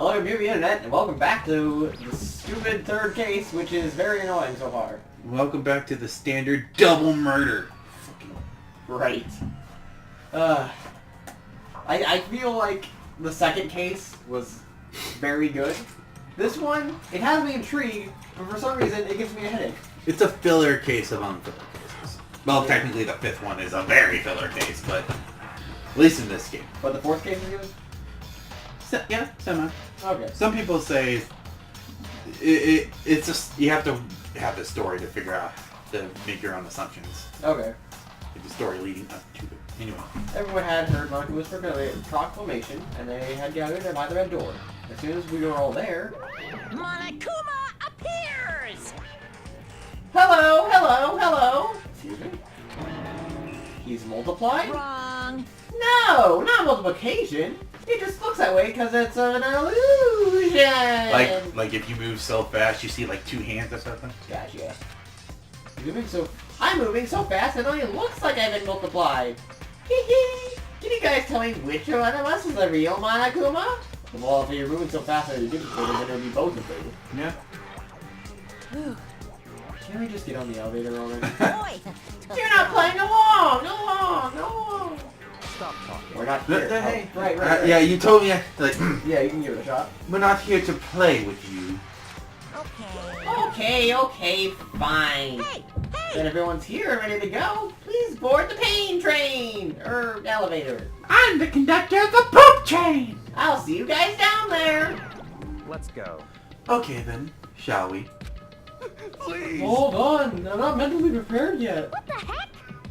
Hello, beauty internet, and welcome back to the stupid third case, which is very annoying so far. Welcome back to the standard double murder. Right. I feel like the second case was very good. This one, it has me intrigued, but for some reason, it gives me a headache. It's a filler case among filler cases. Well, technically the fifth one is a very filler case, but at least in this game. But the fourth case is good? Yeah, semi. Okay. Some people say it's just you have to have the story to figure out to make your own assumptions. Okay. The story leading up to it. Anyway. Everyone had heard Monaco's proclamation, and they had gathered by the red door. As soon as we were all there, Monokuma appears! Hello, hello, hello! Excuse me? He's multiplied? Wrong. No, not multiplication. It just looks that way because it's an illusion. Like if you move so fast, you see like two hands or something. Gotcha. I'm moving so fast it only looks like I've been multiplied. Hee hee. Can you guys tell me which one of us is the real Monokuma? Well, if you're moving so fast that you're duplicated, then it'll be both of you. Yeah. Can we just get on the elevator already? Boy! You're not playing along! No! Stop talking. We're not here. Hey. Oh, right. Yeah, you told me like Yeah, you can give it a shot. we're not here to play with you. Okay, fine. Hey! Then everyone's here and ready to go. Please board the pain train! Elevator. I'm the conductor of the poop train! I'll see you guys down there! Let's go. Okay then, shall we? Please! Hold on, I'm not mentally prepared yet. What the heck?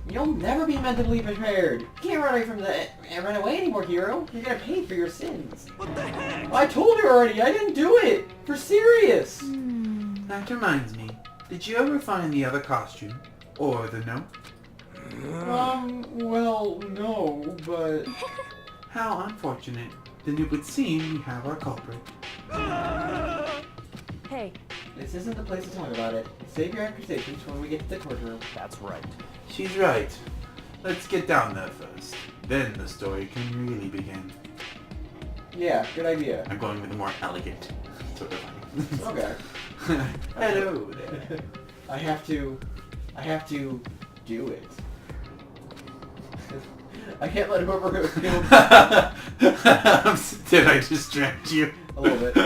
You'll never be mentally prepared. You can't run away anymore, hero. You're gonna pay for your sins. What the heck? I told you already, I didn't do it! For serious! That reminds me, did you ever find the other costume? Or the note? Well, no, but... How unfortunate. Then it would seem we have our culprit. Hey. This isn't the place to talk about it. Save your accusations when we get to the courtroom. That's right. She's right. Let's get down there first. Then the story can really begin. Yeah, good idea. I'm going with a more elegant sort of Okay. Hello there. I have to do it. I can't let whoever goes killed Did I distract you? a little bit.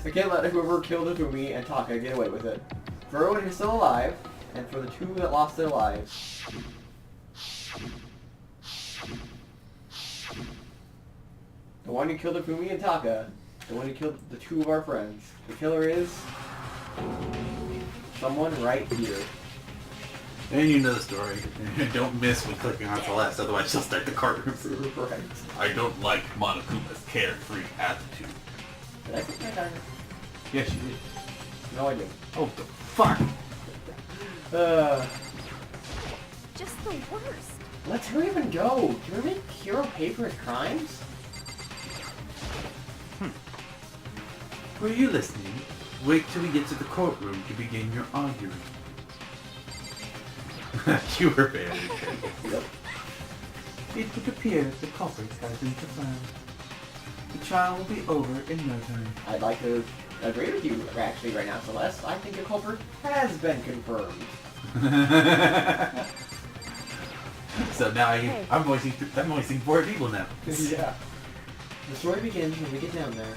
I can't let whoever killed Ifumi and Taka get away with it. For everyone who's still alive, and for the two that lost their lives. The one who killed Ifumi and Taka, the one who killed the two of our friends. The killer is someone right here. And you know the story. Don't miss when clicking on Celeste, otherwise she'll start the courtroom. Right. I don't like Monokuma's carefree attitude. Did I pick my timer? Yes, you did. No, I didn't. Oh, the fuck! Just the worst. Let's hurry up and go. Can we make Hero pay for his crimes? Were you listening? Wait till we get to the courtroom to begin your arguing. You were very good. Yep. It would appear that the culprit has been found. The trial will be over in no time. I'd like to agree with you actually right now, Celeste. I think a culprit has been confirmed. So now I'm voicing 4 people now. Yeah. The story begins when we get down there.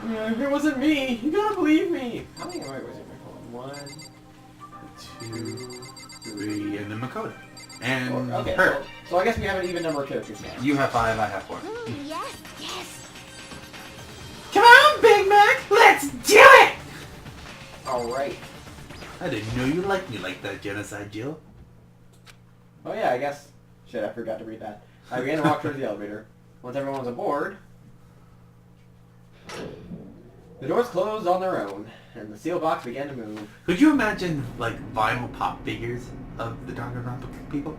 Yeah, it wasn't me. You gotta believe me. How many am I wasting my phone? 1, 2, 3, and then Makoto. And okay, her. so I guess we have an even number of characters now. You have 5, I have 4. Yes. Come on, Big Mac! Let's do it! Alright. I didn't know you liked me like that, Genocide Jill. Oh yeah, I guess. Shit, I forgot to read that. I began to walk towards the elevator. Once everyone's aboard, the doors closed on their own, and the seal box began to move. Could you imagine, like, vinyl pop figures of the Danganronpa people?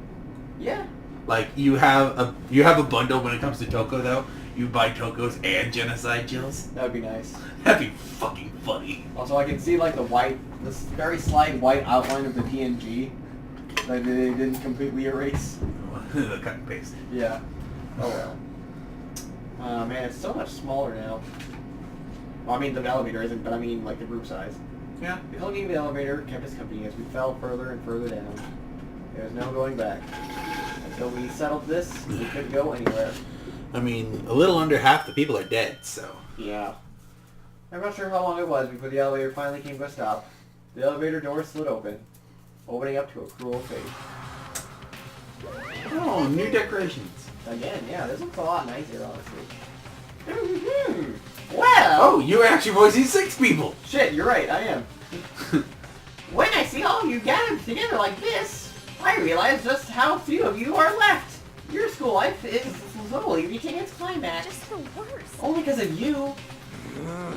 Yeah. Like, you have a bundle when it comes to Toko, though. You buy Tokos and Genocide Jills. That would be nice. That'd be fucking funny. Also, I can see, like, this very slight white outline of the PNG that they didn't completely erase. The cut and paste. Yeah. Oh well. man, it's so much smaller now. Well, I mean, the elevator isn't, but I mean, like, the group size. Yeah. The clunking of the elevator kept us company as we fell further and further down. There was no going back. Until we settled this, we couldn't go anywhere. I mean, a little under half the people are dead, so... Yeah. I'm not sure how long it was before the elevator finally came to a stop. The elevator door slid open, opening up to a cruel fate. Oh, new decorations. Again, yeah, this looks a lot nicer, honestly. Well... Oh, you're actually voicing 6 people! Shit, you're right, I am. When I see all of you gathered together like this, I realize just how few of you are left. Your school life is slowly reaching its climax. Just the worst. Only because of you.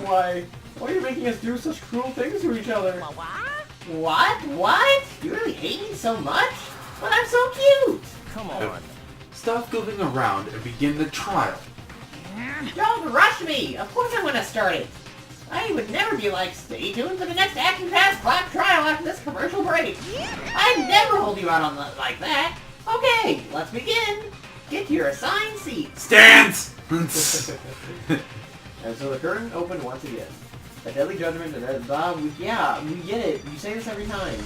Why are you making us do such cruel things to each other? What? What? You really hate me so much? But I'm so cute! Come on. Stop goofing around and begin the trial. Don't rush me! Of course I'm gonna start it! I would never be like, stay tuned for the next action-fast clap trial after this commercial break! I'd never hold you out on like that! Okay, let's begin! Get to your assigned seat! Stance! And so the curtain opened once again. A deadly judgment and then, yeah, we get it. You say this every time.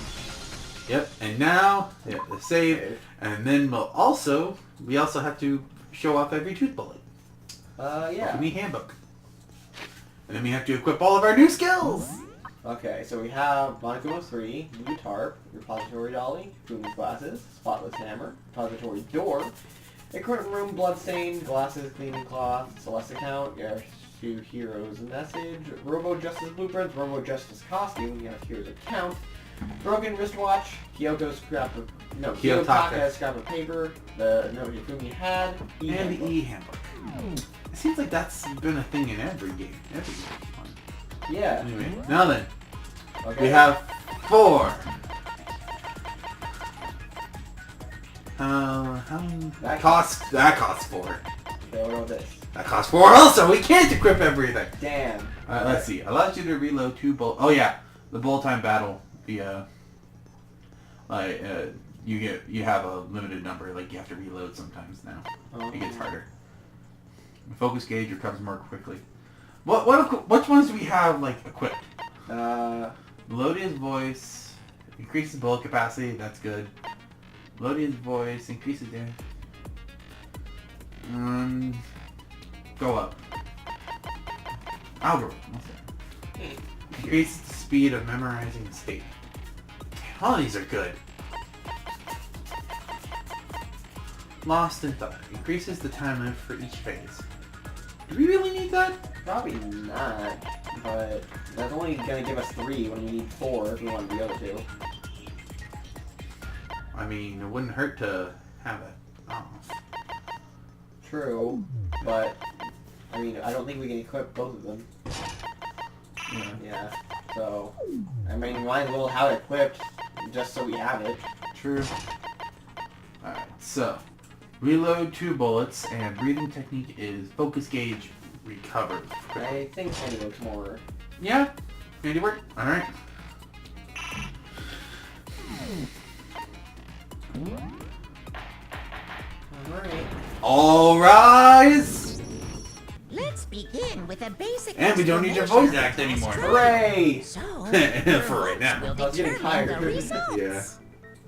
Yep, and now, yeah, the save, and then we also have to show off every tooth bullet. Yeah. Give me handbook. And then we have to equip all of our new skills! Okay, so we have Monokuma 3, Blue Tarp, Repository Dolly, Fumi's Glasses, Spotless Hammer, Repository Door, Equipment Room Bloodstained, Glasses Cleaning Cloth, Celeste Account, your two Heroes Message, Robo Justice Blueprints, Robo Justice Costume, you have Heroes Account, Broken Wristwatch, Kyoto's Scrap of... No, Kiyotaka's Scrap of Paper, the note Yafumi had, And the E-handbook. It seems like that's been a thing in every game. Yeah. Anyway, now then, Okay. we have 4. That costs 4. Okay, what about this? That costs 4 also! We can't equip everything! Damn. Alright, let's see. Allows you to reload 2 bullet... Oh yeah, the bullet time battle. The, you have a limited number, like you have to reload sometimes now. It gets harder. The focus gauge recovers more quickly. Which ones do we have, like, equipped? Melodious voice, increases bullet capacity, that's good. Melodious voice, increases damage. Go up. Algorithm, what's that? Increases the speed of memorizing state. All these are good. Lost in Thought, increases the time limit for each phase. Do we really need that? Probably not, but that's only gonna give us 3 when we need 4 if we want the other 2. I mean, it wouldn't hurt to have it. Oh. True, but I mean, I don't think we can equip both of them. Yeah. So, I mean, we might as well have it equipped just so we have it. True. Alright, so reload 2 bullets and breathing technique is focus gauge recovered. I think handiwork's more. Yeah? Handiwork? Alright. Alright. All rise! Let's begin with a basic. And we don't need your explanation voice act of anymore. past Hooray! So, For right now. will I was getting determine the tired. results. Yeah.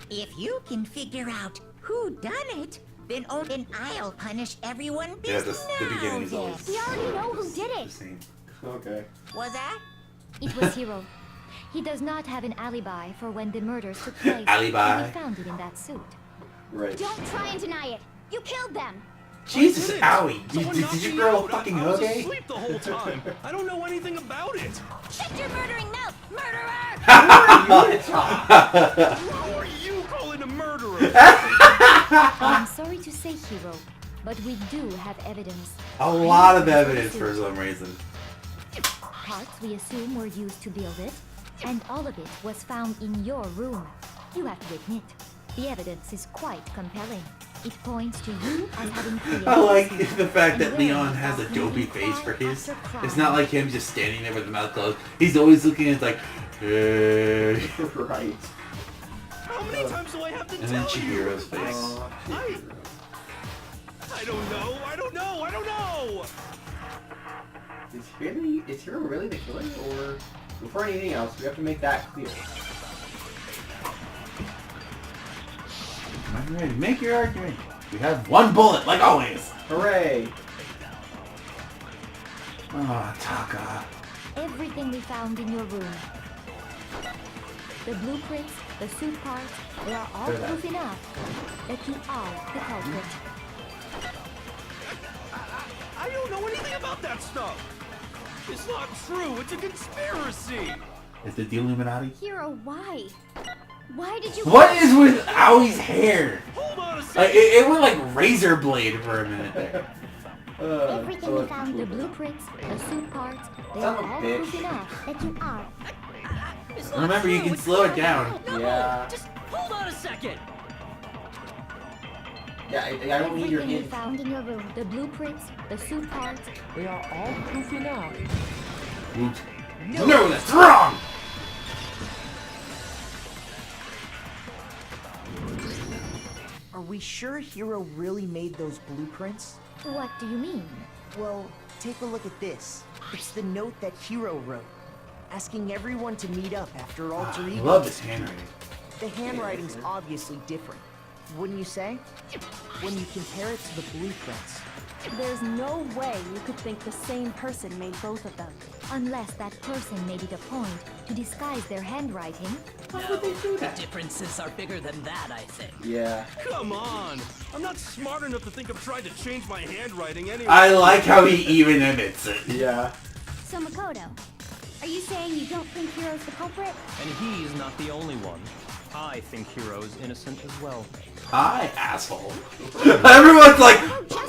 If you can figure out who done it, then I'll punish everyone. Yeah, the beginning is always Yes. We already know who did the it. same. Okay. Was that? It was Hiro. He does not have an alibi for when the murders took place. Alibi. And we found it in that suit. Right. Don't try and deny it. You killed them. Jesus, I didn't. owie! Someone Did knocked you me grow a out. fucking I was hoogie? asleep the whole time. I don't know anything about it. Shut your murdering mouth, murderer! Who are you calling a murderer? I'm sorry to say, Hiro, but we do have evidence. A lot of evidence for some reason. Parts we assume were used to build it, and all of it was found in your room. You have to admit, the evidence is quite compelling. It points to you as having created. I like the fact that Leon has a dopey face for his. It's not like him just standing there with his mouth closed. He's always looking at like, hey. Right. How many times do I have to And tell then Chihiro's face. I don't know. Is Hero really the killer, or before anything else, we have to make that clear. I'm ready. Make your argument. We have one bullet, like always. Hooray! Oh, Taka. Everything we found in your room. The blueprints, the suit parts, they are all They're proof enough that you are the culprit. I don't know anything about that stuff. It's not true. It's a conspiracy. Is it the Illuminati? Hero, why? Why did you... What is with Aui's hair? Hold on a Like, second. it went like razor blade for a minute there. Everything we found, the blueprints, the suit parts, they Son are of a all bitch. proof enough that you are. It's not Remember, you true, can it's slow it not- down. No, Yeah. just hold on a second. Yeah, I don't need your Everything we hint. found in your room, the blueprints, the suit parts, they are all proof enough. Oops. No, that's wrong! Are we sure Hero really made those blueprints? What do you mean? Well, take a look at this. It's the note that Hero wrote, asking everyone to meet up after Alter I Ego. love this handwriting. The handwriting's obviously different, wouldn't you say? When you compare it to the blueprints. There's no way you could think the same person made both of them. Unless that person made it a point to disguise their handwriting. Why would they do that? Differences are bigger than that, I think. Yeah. Come on. I'm not smart enough to think of trying to change my handwriting anyway. I like how he even admits it. Yeah. So Makoto, are you saying you don't think Hero's the culprit? And he's not the only one. I think Hero is innocent as well. Hi, asshole. Everyone's like,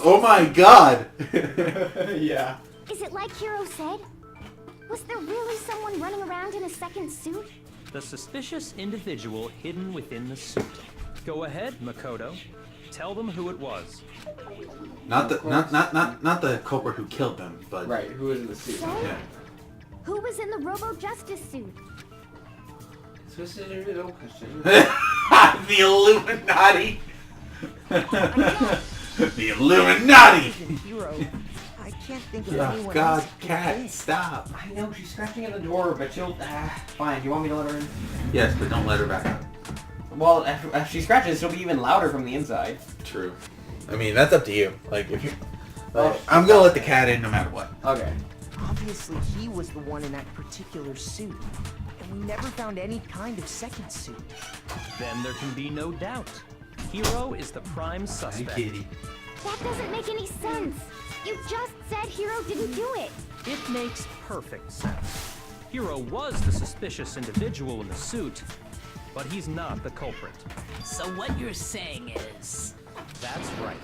oh my god. Yeah. Is it like Hero said? Was there really someone running around in a second suit? The suspicious individual hidden within the suit. Go ahead, Makoto. Tell them who it was. Not the culprit who killed them, but Right, who is in the suit? So, yeah. who was in the Robo-Justice suit? So this is a real question. The Illuminati. The Illuminati. Hero, I can't think of Oh anyone God, else who could cat, think. stop. I know, she's scratching at the door, but she'll... fine, do you want me to let her in? Yes, but don't let her back out. Well, if she scratches, she'll be even louder from the inside. True. I mean, that's up to you. Like, if you... Well, I'm gonna let the cat in no matter what. Okay. Obviously, he was the one in that particular suit. And we never found any kind of second suit. Then there can be no doubt. Hero is the prime Hey, suspect. kitty. That doesn't make any sense. You just said Hero didn't do it. It makes perfect sense. Hero was the suspicious individual in the suit, but he's not the culprit. So what you're saying is... That's right.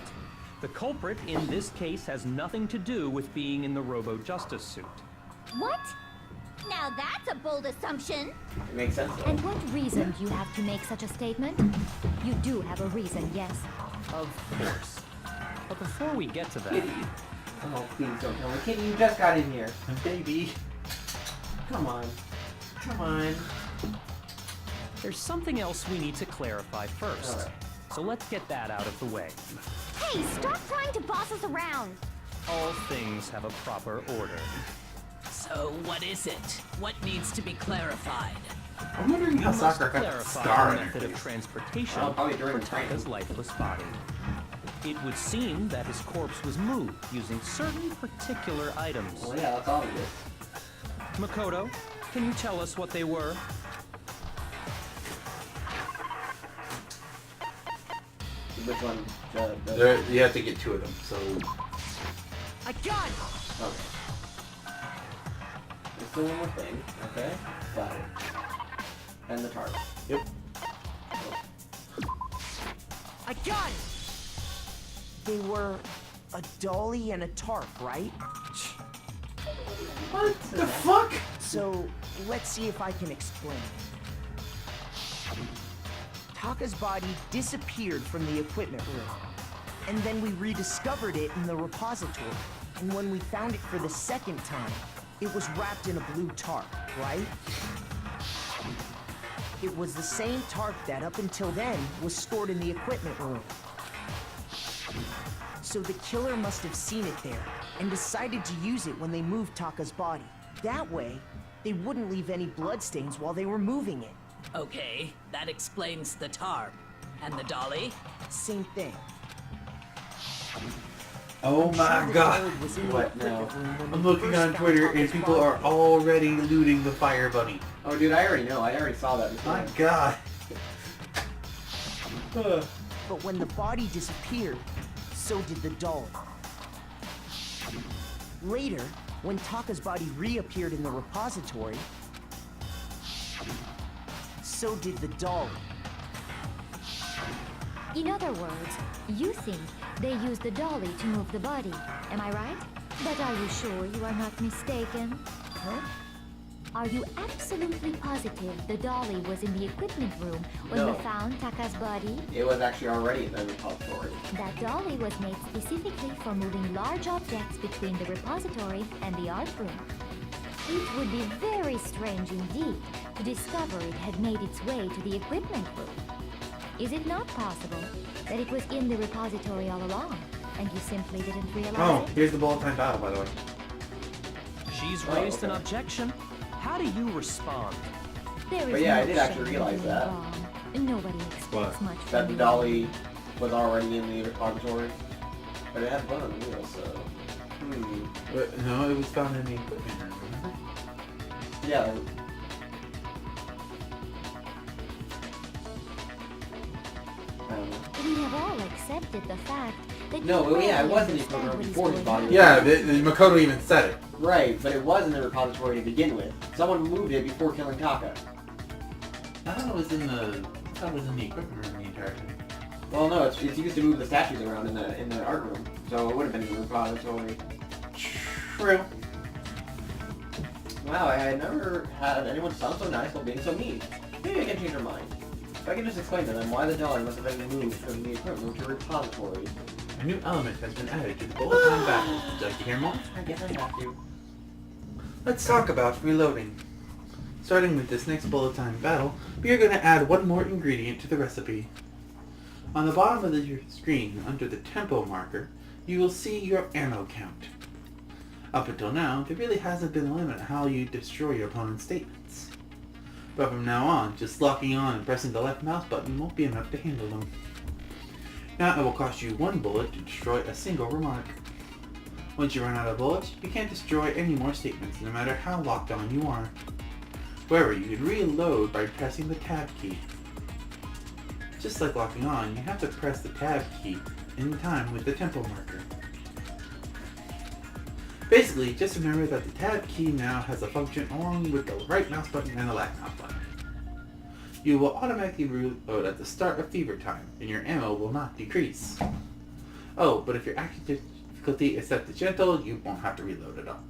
The culprit in this case has nothing to do with being in the Robo-Justice suit. What? Now that's a bold assumption. It makes sense, though. And what reason do you have to make such a statement? You do have a reason, yes. Of course. But before we get to that, Kitty. Oh, please don't tell me. Kitty, you just got in here. Baby. Come on. Come on. there's something else we need to clarify first. Alright. So let's get that out of the way. Hey, stop trying to boss us around. All things have a proper order. So what is it? What needs to be clarified? I'm wondering how We must Sakura got a clarify scar the on her method of face. transportation Oh, probably during for the training. Taka's lifeless body. It would seem that his corpse was moved using certain particular items. Well, yeah, that's obvious. Makoto, can you tell us what they were? Which one? You have to get two of them, so... I got it! Okay. There's still one more thing. Okay. Got it. And the target. Yep. I got it! They were a dolly and a tarp, right? What the fuck? So, let's see if I can explain. Taka's body disappeared from the equipment room. And then we rediscovered it in the repository. And when we found it for the second time, it was wrapped in a blue tarp, right? It was the same tarp that, up until then, was stored in the equipment room. So the killer must have seen it there and decided to use it when they moved Taka's body. That way, they wouldn't leave any bloodstains while they were moving it. Okay, that explains the tarp. And the dolly? Same thing. Oh my god. What now? I'm looking on Twitter and people are already looting the fire bunny. Oh, dude, I already know. I already saw that before. My god. But when the body disappeared, so did the dolly. Later, when Taka's body reappeared in the repository, so did the dolly. In other words, you think they used the dolly to move the body. Am I right? But are you sure you are not mistaken? Huh? Are you absolutely positive the dolly was in the equipment room when No. we found Taka's body? It was actually already in the repository. That dolly was made specifically for moving large objects between the repository and the art room. It would be very strange indeed to discover it had made its way to the equipment room. Is it not possible that it was in the repository all along, and you simply didn't realize Oh, it? here's the bullet time battle, by the way. She's Oh, raised an okay. objection. How do you respond? There is But yeah, I no did actually shame in realize being that. wrong. Nobody expects What? much from That the you. dolly was already in the repository. But it had blood on the wheel, so... No, it was found in the equipment room, remember? Yeah. I don't know. We have all accepted the fact that No, you but yeah, it rarely was in the understand equipment what is before his going body on. was- Yeah, the Makoto even said it. Right, but it was in the repository to begin with. Someone moved it before killing Taka. I thought it was in the equipment room the entire time. Well, no, it's used to move the statues around in the art room, so it would have been in the repository. True. Wow, I had never had anyone sound so nice while being so mean. Maybe I can change their mind. If I can just explain to them why the dolly must have been moved from the equipment room to repository. A new element has been added to the bullet time battle. Would you like to hear more? I guess I have to. Let's talk about reloading. Starting with this next bullet time battle, we are going to add one more ingredient to the recipe. On the bottom of your screen, under the tempo marker, you will see your ammo count. Up until now, there really hasn't been a limit on how you destroy your opponent's statements. But from now on, just locking on and pressing the left mouse button won't be enough to handle them. Now it will cost you 1 bullet to destroy a single remark. Once you run out of bullets, you can't destroy any more statements, no matter how locked on you are. However, you can reload by pressing the tab key. Just like locking on, you have to press the tab key in time with the tempo marker. Basically, just remember that the tab key now has a function along with the right mouse button and the left mouse button. You will automatically reload at the start of fever time, and your ammo will not decrease. Oh, but if your action difficulty is set to gentle, you won't have to reload at all.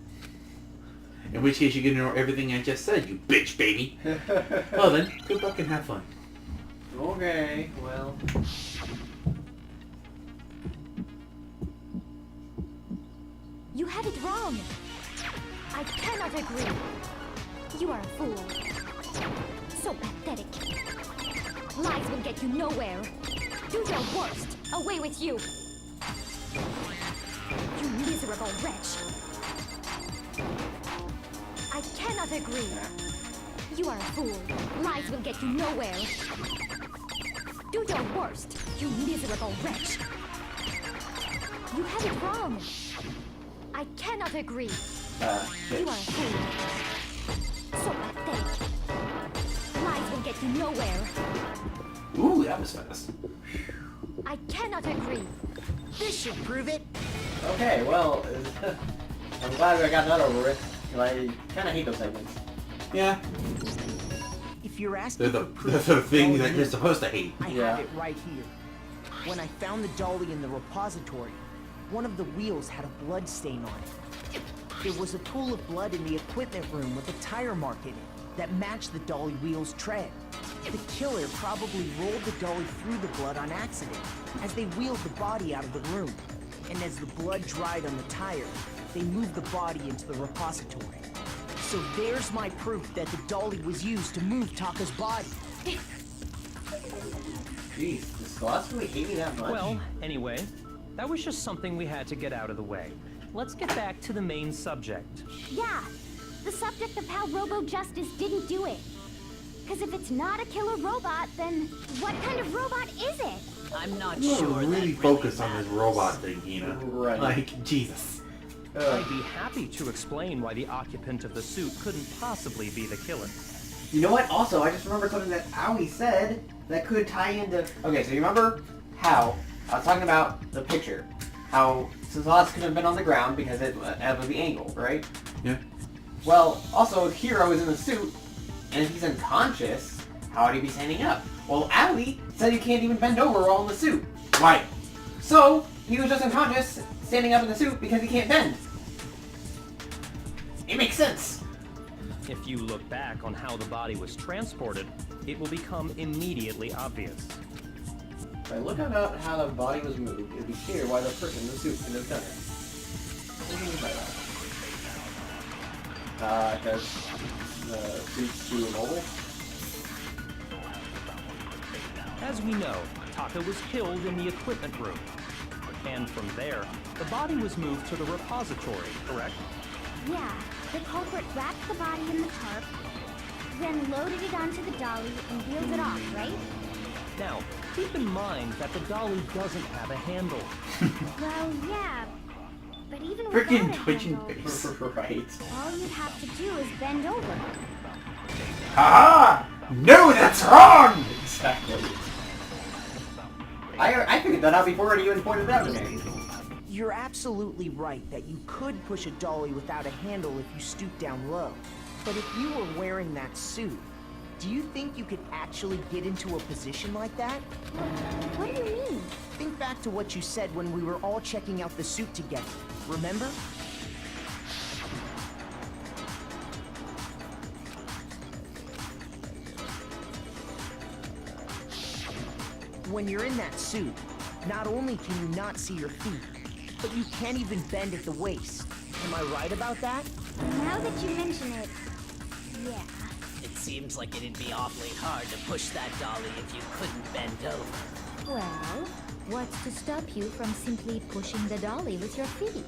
In which case you can ignore everything I just said, you bitch baby! Well then, good luck and have fun. Okay, well... You had it wrong. I cannot agree. You are a fool. So pathetic. Lies will get you nowhere. Do your worst. Away with you. You miserable wretch. I cannot agree. You are a fool. Lies will get you nowhere. Do your worst, you miserable wretch. You had it wrong. I cannot agree. You are a fool. So pathetic. Lies will get you nowhere. Ooh, that was fast. I cannot agree. This should prove it. Okay, well... I'm glad I got that over with. I kinda hate those segments. Yeah, If you're asking they're for the proof, thing of that the you're dolly, supposed to hate. I Yeah. have it right here. When I found the dolly in the repository, one of the wheels had a blood stain on it. There was a pool of blood in the equipment room with a tire mark in it that matched the dolly wheel's tread. The killer probably rolled the dolly through the blood on accident as they wheeled the body out of the room. And as the blood dried on the tire, they moved the body into the repository. So there's my proof that the dolly was used to move Taka's body. Jeez, does Scholastically hate me that much? Well, anyway, That was just something we had to get out of the way. Let's get back to the main subject. Yeah, the subject of how Robo-Justice didn't do it. Because if it's not a killer robot, then what kind of robot is it? I'm not You sure really that focus on matters. this robot thing, Ina. Right. Like, Jesus. I'd be happy to explain why the occupant of the suit couldn't possibly be the killer. You know what? Also, I just remembered something that Owie said that could tie into... Okay, so you remember how I was talking about the picture. How Celeste could have been on the ground because of the angle, right? Yeah. Well, also, Hero is in the suit, and if he's unconscious, how would he be standing up? Well, Owie said you can't even bend over while in the suit. Right. So, he was just unconscious, standing up in the suit because he can't bend. It makes sense. If you look back on how the body was transported, it will become immediately obvious. If I look at how the body was moved, it'd be clear why the person in the suit could have done it. What do you mean by that? Because the suit's too mobile? As we know, Taka was killed in the equipment room. And from there, the body was moved to the repository, correct? Yeah, the culprit wrapped the body in the tarp, then loaded it onto the dolly and wheeled it off, right? Now, keep in mind that the dolly doesn't have a handle. Well, yeah, but even Freaking without a twitching handle, face. Right. all you'd have to do is bend over. Ah! No, that's wrong! Exactly. I figured that out before it even pointed out to me. You're absolutely right that you could push a dolly without a handle if you stoop down low. But if you were wearing that suit, do you think you could actually get into a position like that? What do you mean? Think back to what you said when we were all checking out the suit together. Remember? When you're in that suit, not only can you not see your feet, but you can't even bend at the waist. Am I right about that? Now that you mention it, yeah. It seems like it'd be awfully hard to push that dolly if you couldn't bend over. Well, what's to stop you from simply pushing the dolly with your feet?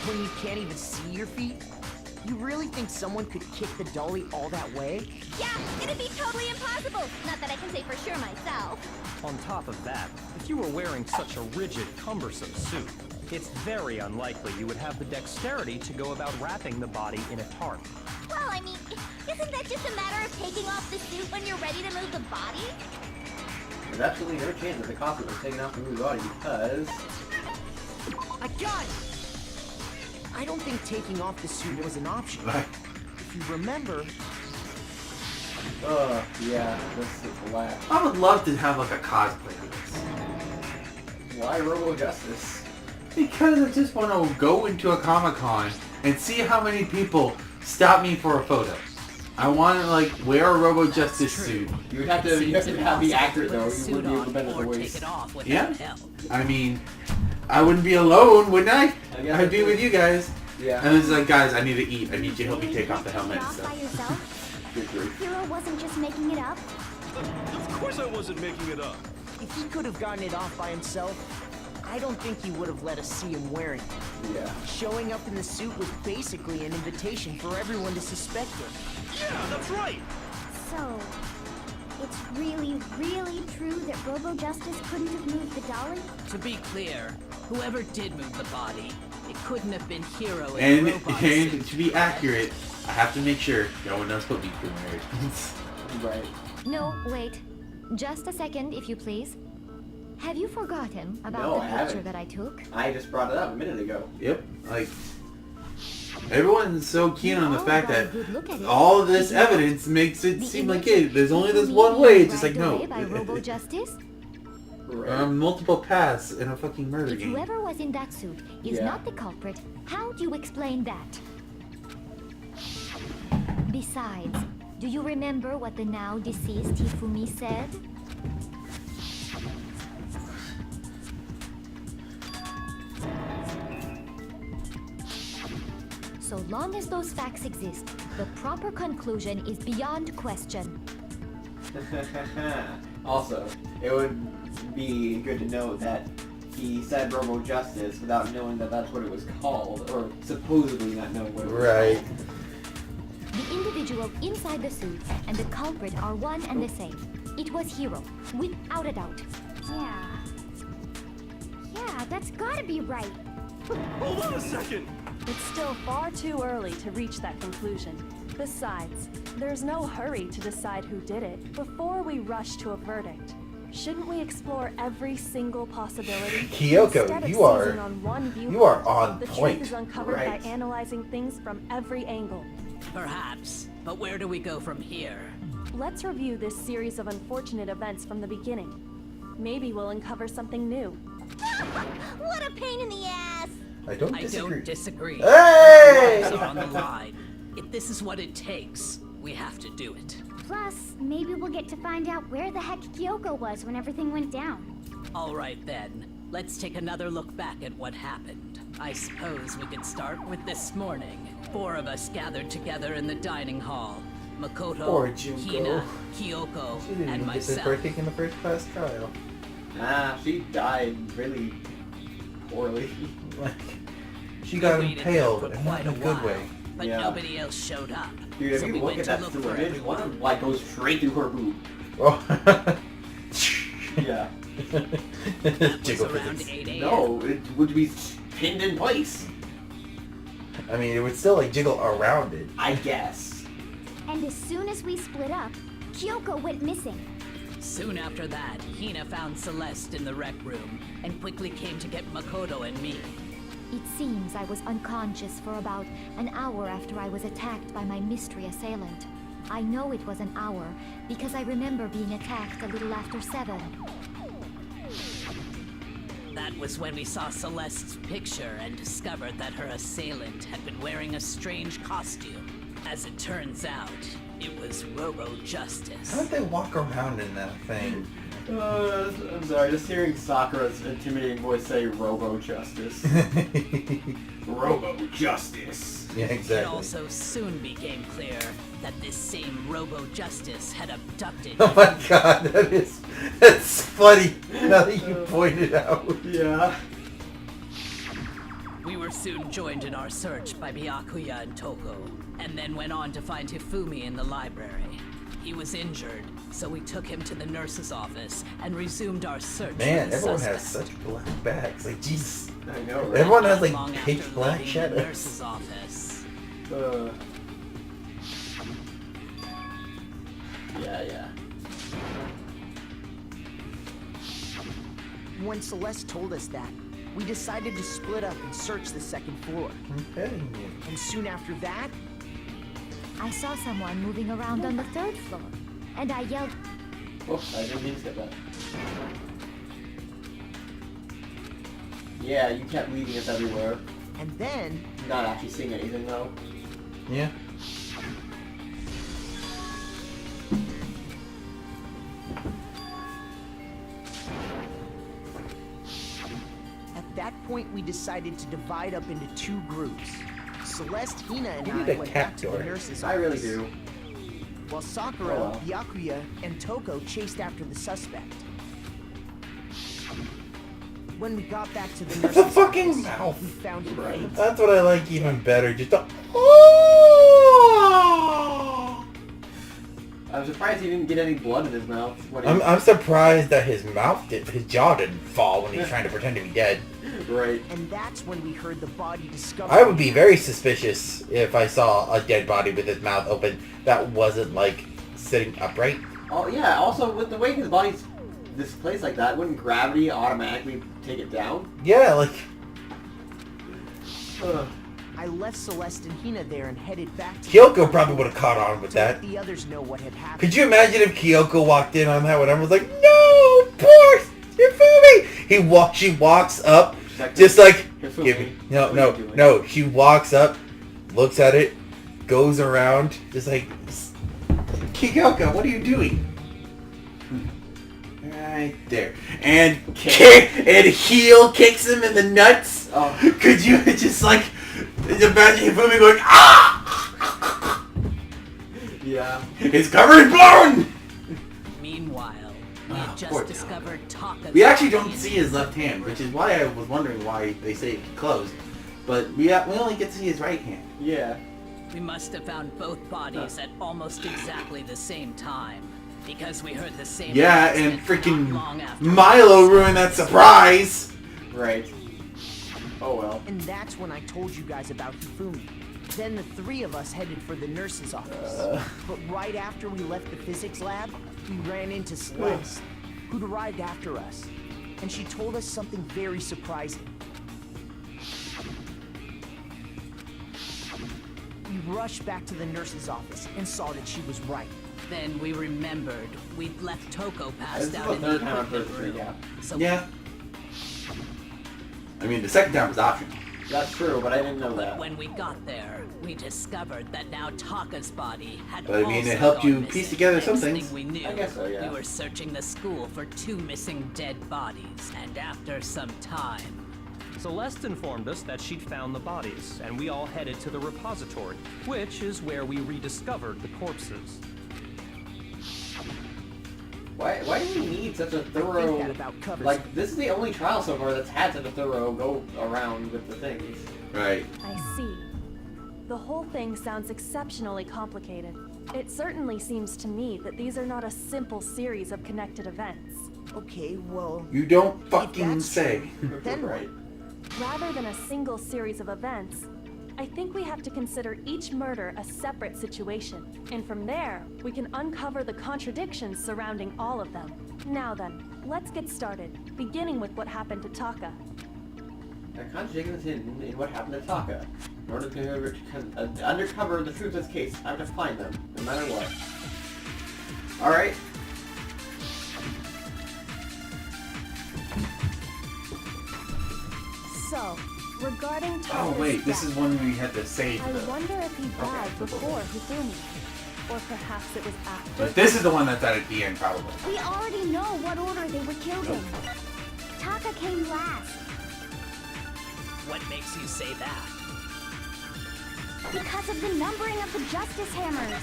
When you can't even see your feet? You really think someone could kick the dolly all that way? Yeah, it'd be totally impossible. Not that I can say for sure myself. On top of that, if you were wearing such a rigid, cumbersome suit, it's very unlikely you would have the dexterity to go about wrapping the body in a tarp. Well, I mean, isn't that just a matter of taking off the suit when you're ready to move the body? There's absolutely no chance that the costume was taken off the movie body because... I got it! I don't think taking off the suit was an option. If you remember... yeah, this is black. I would love to have like a cosplay of this. Why Robo-Justice? Because I just want to go into a Comic-Con and see how many people stop me for a photo. I want to like wear a Robo-Justice suit. You would have to be accurate though. You wouldn't be able to bend at the Or take waist. it off without Yeah. help. I mean, I wouldn't be alone, wouldn't I? guess I'd be with you guys. Yeah. And it's like, guys, I need to eat. I need you to help me take off the helmet and Off by stuff. yourself? Good grief. Hero wasn't just making it up. Of course I wasn't making it up. If he could have gotten it off by himself, I don't think he would have let us see him wearing it. Yeah. Showing up in the suit was basically an invitation for everyone to suspect him. Yeah, that's right. So, it's really, really true that Robo-Justice couldn't have moved the dolly? To be clear, whoever did move the body, it couldn't have been Hero in And, the robot and suit. to be accurate, I have to make sure no one knows what me married. Right. No, wait. Just a second, if you please. Have you forgotten about No, the I picture haven't. that I took? I just brought it up a minute ago. Yep, like everyone's so keen on the We fact all got that a good look at it. all of this Did you- evidence makes it The seem like image it. There's only this me one way. It's just like dragged no. away by Robo-Justice? Right. Multiple paths in a fucking murder If game. whoever was in that suit is Yeah. not the culprit, how do you explain that? Besides, do you remember what the now deceased Hifumi said? So long as those facts exist, the proper conclusion is beyond question. Also, it would be good to know that he said Robo Justice without knowing that that's what it was called, or supposedly not knowing what it was Right. called. The individual inside the suit and the culprit are one and the same. It was Hiro, without a doubt. Yeah, that's gotta be right. Hold on a second! It's still far too early to reach that conclusion. Besides, there's no hurry to decide who did it before we rush to a verdict. Shouldn't we explore every single possibility? Kyoko, Instead of you are- seizing on one viewpoint, you are on the point. truth is uncovered Right. by analyzing things from every angle. Perhaps, but where do we go from here? Let's review this series of unfortunate events from the beginning. Maybe we'll uncover something new. What a pain in the ass! I don't I disagree. don't disagree. Hey! Lives are on the line. If this is what it takes, we have to do it. Plus, maybe we'll get to find out where the heck Kyoko was when everything went down. All right then, let's take another look back at what happened. I suppose we could start with this morning. 4 of us gathered together in the dining hall. Poor Makoto, Junko. Hina, Kyoko, She didn't and even get to myself. partake in the first class trial. Nah, she died really poorly. Like, she got We waited impaled, for and not quite in a a good while, way. But Yeah. nobody else showed up. Dude, if so you we look went at to that look for footage, everyone. one of them like goes straight through her boob. Oh. Yeah. That was Jiggle around physics. 8 a.m. No, it would be pinned in place. I mean, it would still like jiggle around it. I guess. And as soon as we split up, Kyoko went missing. Soon after that, Hina found Celeste in the rec room and quickly came to get Makoto and me. It seems I was unconscious for about an hour after I was attacked by my mystery assailant. I know it was an hour because I remember being attacked a little after 7. That was when we saw Celeste's picture and discovered that her assailant had been wearing a strange costume. As it turns out, it was Robo Justice. How did they walk around in that thing? I'm sorry, just hearing Sakura's intimidating voice say Robo Justice. Robo Justice. Yeah, It exactly. also soon became clear that this same Robo Justice had abducted. Oh my god, that's funny. Now that you pointed out. Yeah. We were soon joined in our search by Byakuya and Toko, and then went on to find Hifumi in the library. He was injured, so we took him to the nurse's office and resumed our search Man, for the everyone suspect. has such black bags. Like, Jesus. I know, right? Everyone has Not long like after pitch black leaving the shadows. nurse's office. Yeah. When Celeste told us that, we decided to split up and search the second floor. I'm petting you. And soon after that, I saw someone moving around on the 3rd floor, and I yelled, Oh, I didn't mean to skip that. Yeah, you kept leading us everywhere. and then Not actually seeing anything though. Yeah. at that point we decided to divide up into 2 groups. Celeste, Hina, and You I need a went cat back to door. the nurse's I really office, do. while Sakura, Oh, well. Byakuya, and Toko chased after the suspect. When we got back to the The nurse's fucking office, mouth. we found him Right. fainting. That's what I like even better. Just a... Oh! I'm surprised he didn't get any blood in his mouth. When he... I'm surprised that his jaw didn't fall when he's trying to pretend to be dead. Right. And that's when we heard the body discovered. I would be very suspicious if I saw a dead body with his mouth open that wasn't like sitting upright. Oh yeah. Also, with the way his body's displaced like that, wouldn't gravity automatically take it down? Yeah, like I left Celeste and Hina there and headed back to Kyoko probably would have caught on with to let that. the others know what had happened. Could you imagine if Kyoko walked in on that when everyone was like, "No, poor Hifumi!" She walks up, just like, Hifumi, give me, what are you doing? no. She walks up, looks at it, goes around, just like, Kyoko, what are you doing? Right there, and heel kicks him in the nuts. Oh. Could you just like imagine Hifumi going, ah? Yeah. It's covered in blood! Meanwhile, We had just discovered Taka's... We actually don't see his left hand, which is why I was wondering why they say it closed. But we only get to see his right hand. Yeah. We must have found both bodies at almost exactly the same time. Because we heard the same... Yeah, and freaking Milo ruined that surprise! Right. Oh well. And that's when I told you guys about Hifumi. Then the three of us headed for the nurse's office. But right after we left the physics lab, we ran into Celeste, who'd arrived after us. And she told us something very surprising. We rushed back to the nurse's office and saw that she was right. Then we remembered we'd left Toko passed out in the equipment room. So yeah. I mean, the second time was optional. That's true, but I didn't know that. When we got there, we discovered that now Taka's body had But I mean, also it helped you gone piece missing. together some Next things. thing we knew, I guess so, yeah. we were searching the school for 2 missing dead bodies, and after some time, Celeste informed us that she'd found the bodies, and we all headed to the repository, which is where we rediscovered the corpses. Why do we need such a thorough... Like, this is the only trial so far that's had such a thorough go-around with the things. Right. I see. The whole thing sounds exceptionally complicated. It certainly seems to me that these are not a simple series of connected events. Okay, well... You don't fucking say. Then right. Rather than a single series of events, I think we have to consider each murder a separate situation, and from there, we can uncover the contradictions surrounding all of them. Now then, let's get started, beginning with what happened to Taka. There are contradictions in what happened to Taka. In order to undercover the truth of this case, I have to find them, no matter what. Alright. So, regarding Taka's Oh wait, this death, is one where you had to save I the... wonder if he died before Hifumi. Or perhaps it was after. But this is the one that's at the end, probably. We already know what order they were killed in. Taka came last. what makes you say that? Because of the numbering of the Justice Hammers.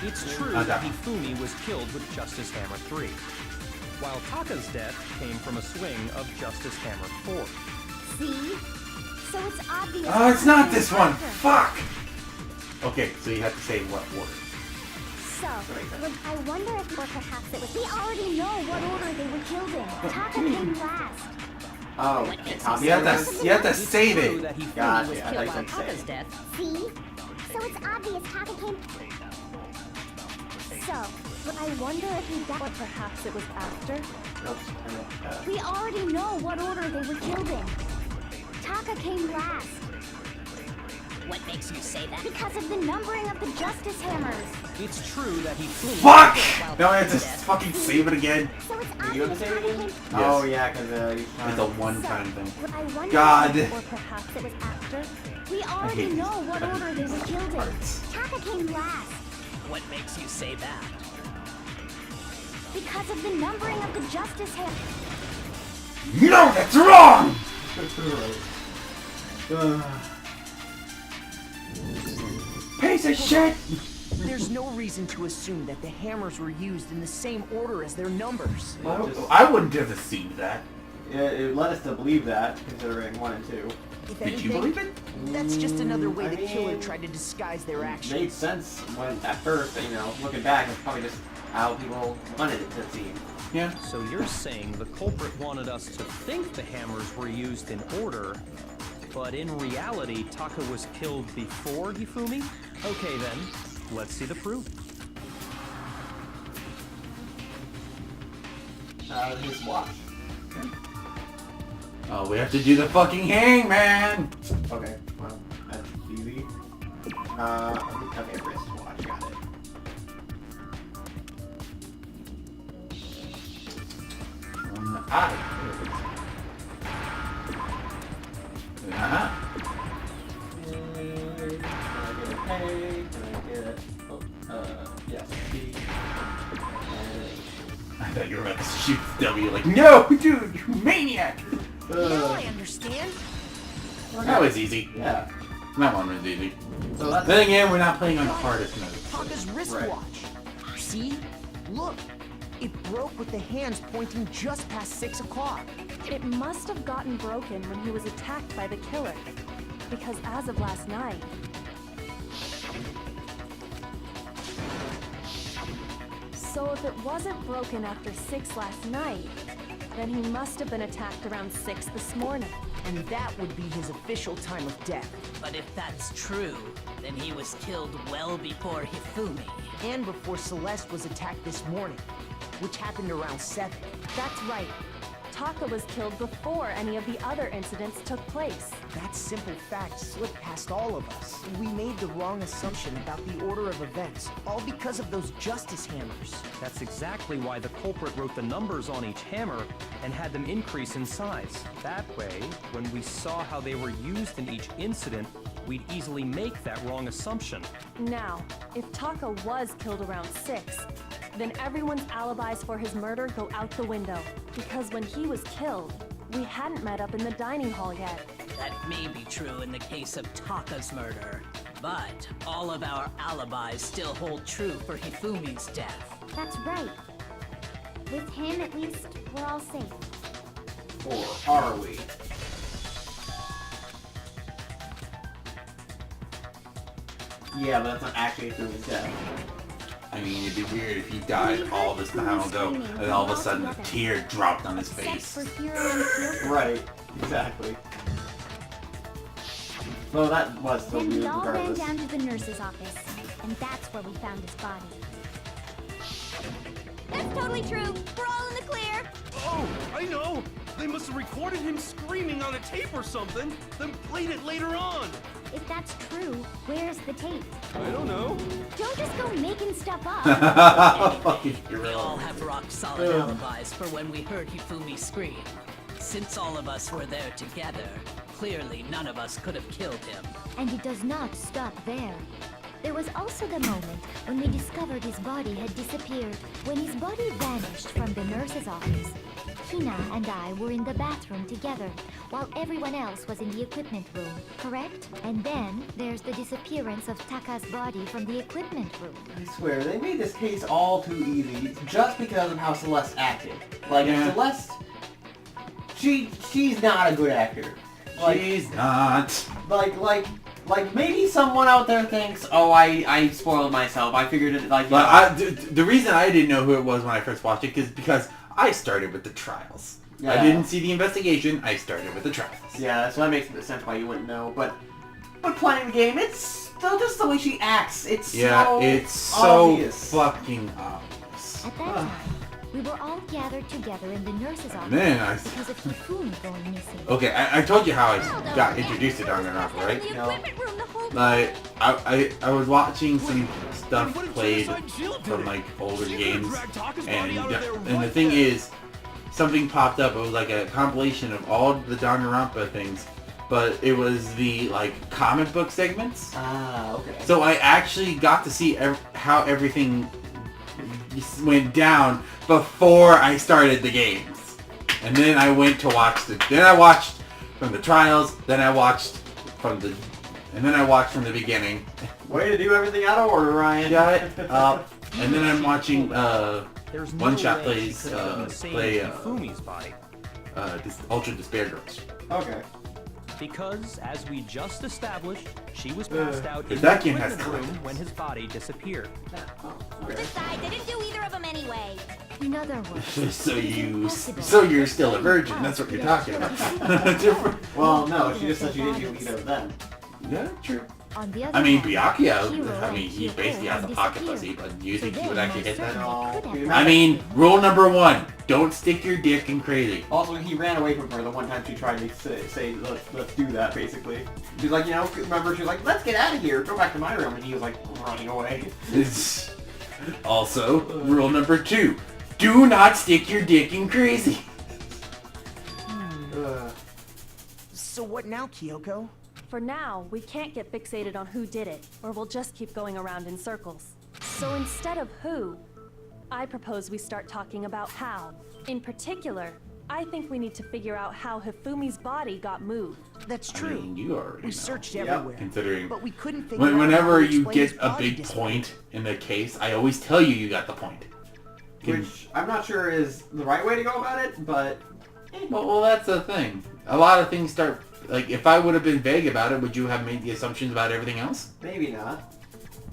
It's true that Hifumi was killed with Justice Hammer 3, while Taka's death came from a swing of Justice Hammer 4. See? So it's obvious. Oh, it's not this one! After. Fuck! Okay, so you have to say what order. So, I wonder if, or perhaps it was. We already know what order they were killed in. Taka came last. Oh, you have to save it. Gotcha, was I killed thought by you said Taka's save. death. See? So it's obvious Taka came. So, I wonder if he died, or perhaps it was after. we already know what order they were killed in. Taka came last. What makes you say that? Because of the numbering of the Justice Hammers. It's true that Hifumi... Fuck! Now I have to fucking save it again. So it's You have to obvious save it Taka again? came. Oh yeah, because It's a one-time thing. I wonder God. Or perhaps it was after. We already hate know what order they were killed in. parts. Taka came last. What makes you say that? Because of the numbering of the Justice Hammers. No, that's wrong! Piece of shit! There's no reason to assume that the hammers were used in the same order as their numbers. I wouldn't have assumed that. It led us to believe that, considering 1 and 2. If Did you anything, believe it? That's just another way I the killer mean, tried to disguise their actions. Made sense when at first, but, you know, looking back, it's probably just how people wanted it to seem. Yeah. So you're saying the culprit wanted us to think the hammers were used in order, but in reality, Taka was killed before Hifumi? Okay then, let's see the proof. His watch. Oh, we have to do the fucking hangman! Okay, well, that's easy. Okay, wristwatch, got it. On the eye. Uh-huh. Can I get a pay? Can I get it? Oh, yes, B. I thought you were about to shoot W, like, no, dude, you maniac! Now I understand. That was easy. Yeah. That one was easy. So that's Then again, we're not playing on the hardest mode. Taka's wristwatch. See? Look. It broke with the hands pointing just past 6 o'clock. It must have gotten broken when he was attacked by the killer. Because as of last night... So if it wasn't broken after 6 last night, then he must have been attacked around 6 this morning. And that would be his official time of death. But if that's true, then he was killed well before Hifumi. And before Celeste was attacked this morning, which happened around 7. That's right. Taka was killed before any of the other incidents took place. That simple fact slipped past all of us. We made the wrong assumption about the order of events, all because of those justice hammers. That's exactly why the culprit wrote the numbers on each hammer and had them increase in size. That way, when we saw how they were used in each incident, we'd easily make that wrong assumption. Now, if Taka was killed around 6, then everyone's alibis for his murder go out the window. Because when he was killed, we hadn't met up in the dining hall yet. That may be true in the case of Taka's murder, but all of our alibis still hold true for Hifumi's death. That's right. With him, at least, we're all safe. Or are we? Yeah, but that's not actually Hifumi's death. I mean, it'd be weird if he died all this time ago, and then all of a sudden a tear dropped on his face. Right, exactly. Well, that was still Then we weird all ran regardless. down to the nurse's office, and that's where we found his body. That's totally true. We're all in the clear. Oh, I know. They must have recorded him screaming on a tape or something, then played it later on. If that's true, where's the tape? I don't know. Don't just go making stuff up. We all have rock-solid alibis for when we heard Hifumi scream. Since all of us were there together, clearly none of us could have killed him. And it does not stop there. There was also the moment when we discovered his body had disappeared. When his body vanished from the nurse's office, Hina and I were in the bathroom together, while everyone else was in the equipment room, correct? And then there's the disappearance of Taka's body from the equipment room. I swear, they made this case all too easy just because of how Celeste acted. Like, Celeste, she's not a good actor. Like, she's not. Like maybe someone out there thinks, oh, I spoiled myself. I figured it like. But the reason I didn't know who it was when I first watched it is because I started with the trials. Yeah. I didn't see the investigation. I started with the trials. Yeah, so that makes sense why you wouldn't know. But playing the game, it's still just the way she acts. It's so obvious. Fucking obvious. At that time, we were all gathered together in the nurse's office because of Hifumi going missing. Okay, I told you how I got introduced to Danganronpa, right? Like, I was watching some stuff played from like older games, and the thing is, something popped up. It was like a compilation of all the Danganronpa things, but it was the like comic book segments. Ah, okay. So I actually got to see how everything went down before I started the games, and then I went to watch then I watched from the trials, then I watched from the beginning. Way to do everything out of order, Ryan. Shut up. And then I'm watching One Shot play Hifumi's body. Ultra Despair Girls. Okay. Because, as we just established, she was passed out in that the game has equipment room when his body disappeared. Besides, I didn't do either of them anyway. In other words, so you're still a virgin. That's what you're talking about. Well, no, she just said she didn't do either of them. Yeah, true. On the other I mean, hand, Byakuya, Hiro he and basically has a Kyoko pocket had pussy, but you think So he would then actually hit that? most certainly could No. have I mean, rule number 1, don't stick your dick in crazy. Also, he ran away from her the one time she tried to say let's do that, basically. She's like, remember, she was like, let's get out of here, go back to my room, and he was like, running away. Also, rule number 2, do not stick your dick in crazy. So what now, Kyoko? For now, we can't get fixated on who did it, or we'll just keep going around in circles. So instead of who, I propose we start talking about how. In particular, I think we need to figure out how Hifumi's body got moved. That's true. I mean, you already We know. searched everywhere, Considering but we couldn't figure out whenever how to you explain get his a body big disappearance. point in the case, I always tell you got the point. Which I'm not sure is the right way to go about it, but... Well, that's the thing. A lot of things start... Like, if I would have been vague about it, would you have made the assumptions about everything else? Maybe not.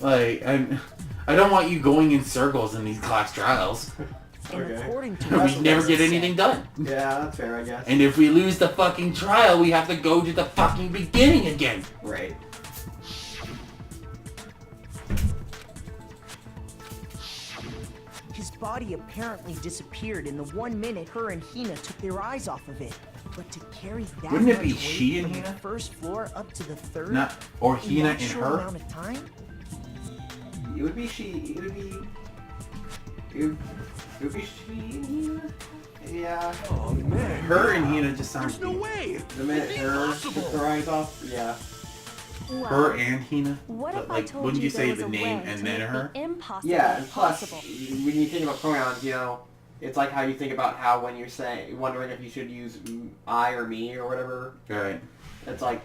Like, I don't want you going in circles in these class trials. And according to we never get anything done. Yeah, that's fair, I guess. And if we lose the fucking trial, we have to go to the fucking beginning again. Right. His body apparently disappeared in the 1 minute her and Hina took their eyes off of it. But to carry that Wouldn't it much be weight she and from the Hina? first floor up to the third, Not, or in Hina that and short her? amount of time? It would be she. It would be. It would be she and Hina. Yeah. Oh man. Her and Hina just sounds. There's no way. The minute her took her eyes off, yeah. Well, Her and Hina? what if I Like, told wouldn't you there say was the a name way and to then make her? the impossible Yeah, and plus, possible? when you think about pronouns, you know, it's like how you think about how when you're saying, wondering if you should use I or me or whatever. Right. It's like,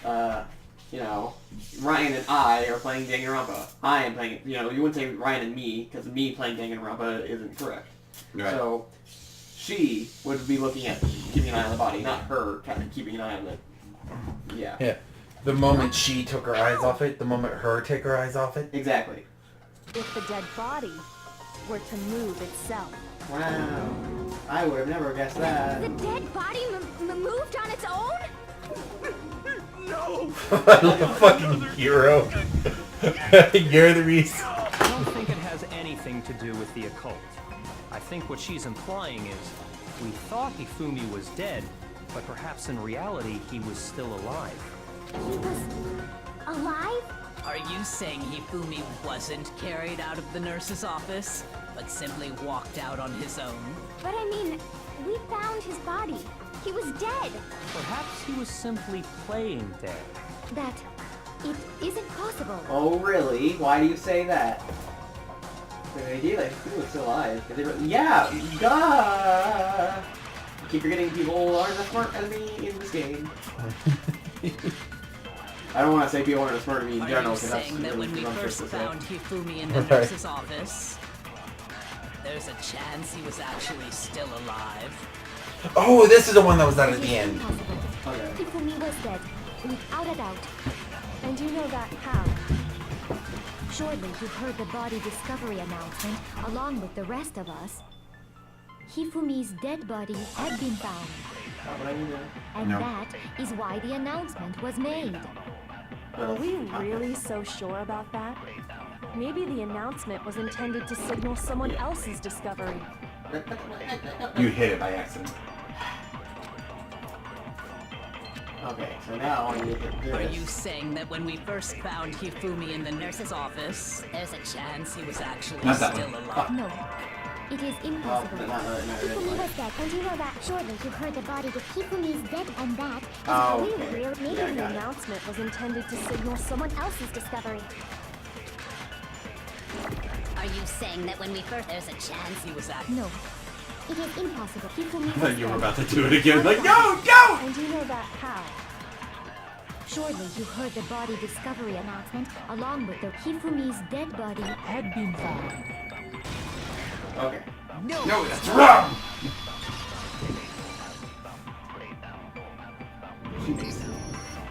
you know, Ryan and I are playing Danganronpa. I am playing, you know, you wouldn't say Ryan and me, because me playing Danganronpa isn't correct. Right. So, she would be looking at keeping an eye on the body, not her kind of keeping an eye on the... Yeah. Yeah. The moment she took her eyes off it, the moment her take her eyes off it. Exactly. If the dead body were to move itself. Wow. I would have never guessed that. The dead body moved on its own? No. Like a fucking hero. You're the reason. I don't think it has anything to do with the occult. I think what she's implying is, we thought Hifumi was dead, but perhaps in reality he was still alive. He was alive? Are you saying Hifumi wasn't carried out of the nurse's office, but simply walked out on his own? But I mean, we found his body. He was dead. Perhaps he was simply playing dead. That it isn't possible. Oh, really? Why do you say that? The idea that he was still alive. Yeah, duh! I keep forgetting people aren't as smart as me in this game. I don't want to say people aren't as smart as me in general, Are you because that's saying that really when we presumptuous first to say. found Hifumi in the nurse's office, there's a chance he was actually still alive? Oh, this is the one that was out at the end. Impossible. Okay. Hifumi was dead, without a doubt. And you know that how? Surely you heard the body discovery announcement along with the rest of us. Hifumi's dead body had been found. And No. that is why the announcement was made. Are we really so sure about that? Maybe the announcement was intended to signal someone else's discovery. You hit it by accident. Okay, so now I need to do Are this. you saying that when we first found Hifumi in the nurse's office, there's a chance he was actually Not that still one. alive? No, it is impossible. Hifumi was dead, and you know that. Surely you heard the body with Hifumi's dead, and that is Oh, we okay. really Maybe Yeah, I the got it. announcement was intended to signal someone else's discovery. Are you saying that when we first... There's a chance He was actually... No, it is impossible. Hifumi I was thought you were dead. about to do it again. Like, no, no! And you know that how? Surely you heard the body discovery announcement along with the Hifumi's dead body had been found. Okay. No, that's wrong!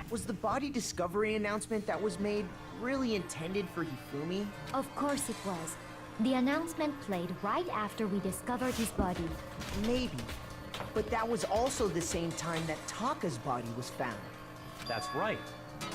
Was the body discovery announcement that was made really intended for Hifumi? Of course it was. The announcement played right after we discovered his body. Maybe. But that was also the same time that Taka's body was found. That's right.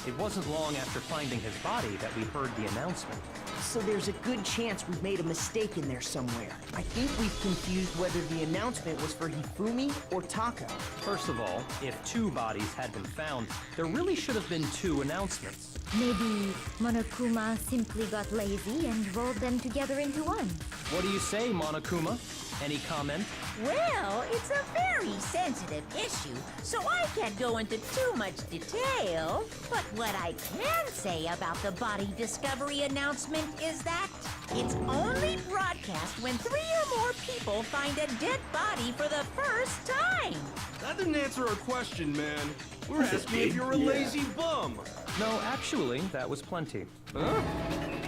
It wasn't long after finding his body that we heard the announcement. So there's a good chance we've made a mistake in there somewhere. I think we've confused whether the announcement was for Hifumi or Taka. First of all, if 2 bodies had been found, there really should have been 2 announcements. Maybe Monokuma simply got lazy and rolled them together into one. What do you say, Monokuma? Any comment? Well, it's a very sensitive issue, so I can't go into too much detail. But what I can say about the body discovery announcement is that It's only broadcast when 3 or more people find a dead body for the first time. That didn't answer our question, man. We're That's a asking if big you're a lazy bum. No, actually, that was plenty. Huh?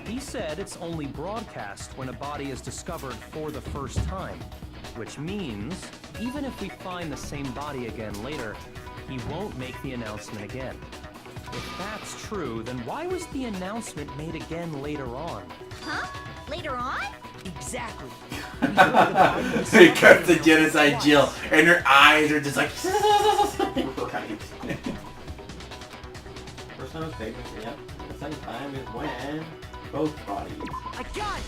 He said it's only broadcast when a body is discovered for the first time. Which means, even if we find the same body again later, he won't make the announcement again. If that's true, then why was the announcement made again later on? Huh? Later on? Exactly. Here comes the genocide Jill, and her eyes are just like. First time was big, yep. The second time is when both bodies. I got it!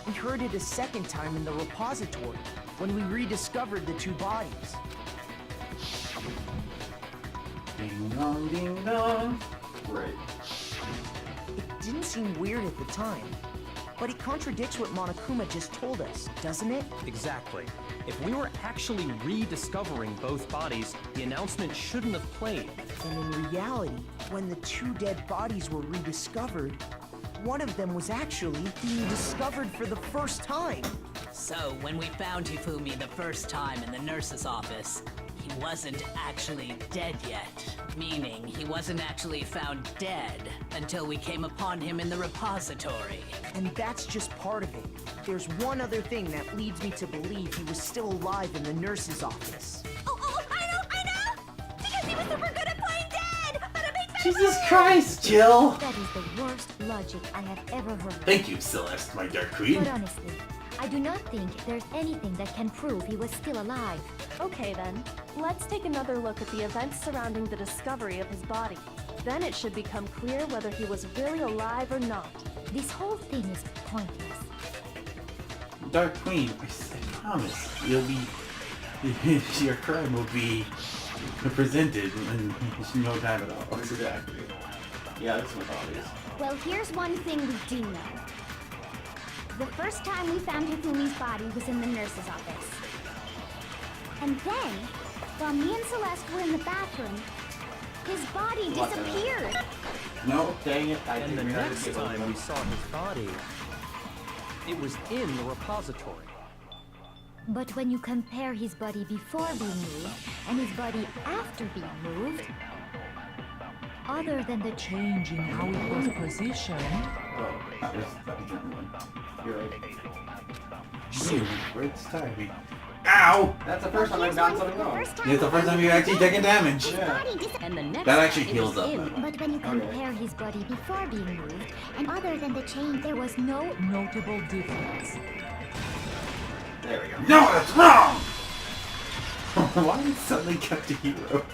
We heard it a second time in the repository, when we rediscovered the 2 bodies. Ding dong, ding dong. Right. It didn't seem weird at the time, but it contradicts what Monokuma just told us, doesn't it? Exactly. If we were actually rediscovering both bodies, the announcement shouldn't have played. And in reality, when the 2 dead bodies were rediscovered, one of them was actually being discovered for the first time. So, when we found Hifumi the first time in the nurse's office, he wasn't actually dead yet. Meaning, he wasn't actually found dead until we came upon him in the repository. And that's just part of it. There's one other thing that leads me to believe he was still alive in the nurse's office. Oh, I know! Because he was super good at playing dead! Bada bing, bada Jesus boom! Christ, Jill! That is the worst logic I have ever heard. Thank you, Celeste, my dark queen. But honestly, I do not think there's anything that can prove he was still alive. Okay then, let's take another look at the events surrounding the discovery of his body. Then it should become clear whether he was really alive or not. This whole thing is pointless. Dark Queen, I promise, you'll be. Your crime will be presented in no time at all. Exactly. Yeah, that's what all is. Well, here's one thing we do know. The first time we found Hifumi's body was in the nurse's office. And then, while me and Celeste were in the bathroom, his body disappeared. No, dang it. And the next time we saw his body, it was in the repository. But when you compare his body before being moved and his body after being moved, other than the change in how it was positioned, Oh, that was the German one. You're right. Dude, it's time. Ow! That's the first time I've gotten something wrong. It's the first time you've actually taken damage. Yeah. And the next That actually time it heals was up. in. But when you compare his body before being moved, and other than the change, there was no notable difference. There we go. No, that's wrong! Why did he suddenly cut to hero?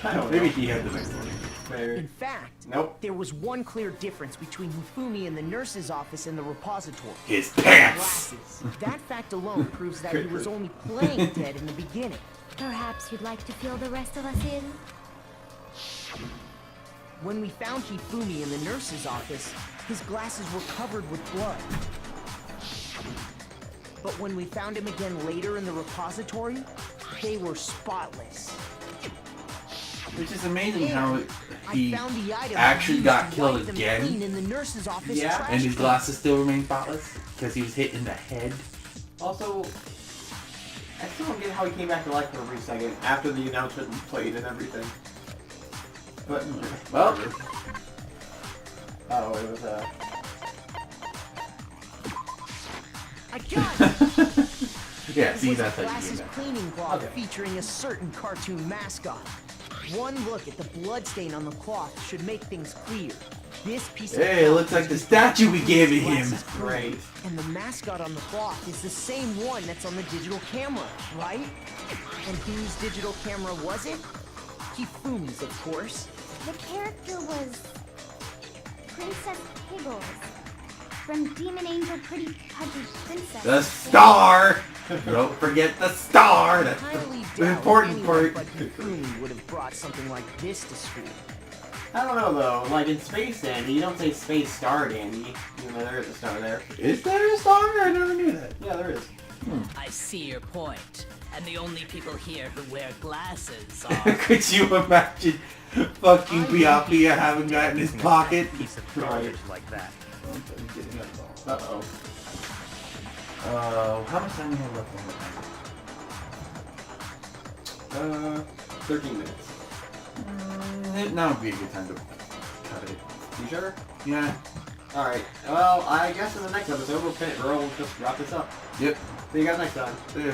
I don't know. Maybe he had the next one. Maybe. In fact, Nope. there was one clear difference between Hifumi in the nurse's office and the repository. His pants! Glasses. That fact alone proves that he was only playing dead in the beginning. perhaps you'd like to fill the rest of us in? When we found Hifumi in the nurse's office, his glasses were covered with blood. But when we found him again later in the repository, they were spotless. Which is amazing how I he found the item actually used got to killed wipe them clean again. in the nurse's office Yeah. trash And his can. glasses still remain spotless because he was hit in the head. Also, I still don't get how he came back to life for a brief second after the announcement played and everything. But, Well, oh, it was, I got it! yeah, see, It was that's a how you glasses do that. cleaning cloth Okay. featuring a certain cartoon mascot. One look at the bloodstain on the cloth should make things clear. This piece of Hey, it cloth looks like was the used statue to we keep gave the him. glasses clean. Great. And the mascot on the cloth is the same one that's on the digital camera, right? And whose digital camera was it? Hifumi's, of course. The character was Princess Piggles from Demon Angel Pretty Pudgy Princess. The star! Don't forget the star! That's Highly the doubt important anyone part. but Hifumi would have brought something like this to school. I don't know though, like in Space Dandy, you don't say Space Star Dandy, even though there is a star there. Is there a star? I never knew that. Yeah, there is. I see your point. And the only people here who wear glasses are... Could you imagine fucking Piapia having that in his pocket? Piece of garbage like that. month and getting us all. Uh-oh. How much time do we have left on the timer? 13 minutes. Now would be a good time to cut it. You sure? Yeah. Alright, well, I guess in the next episode we'll just wrap this up. Yep. See you guys next time. See ya.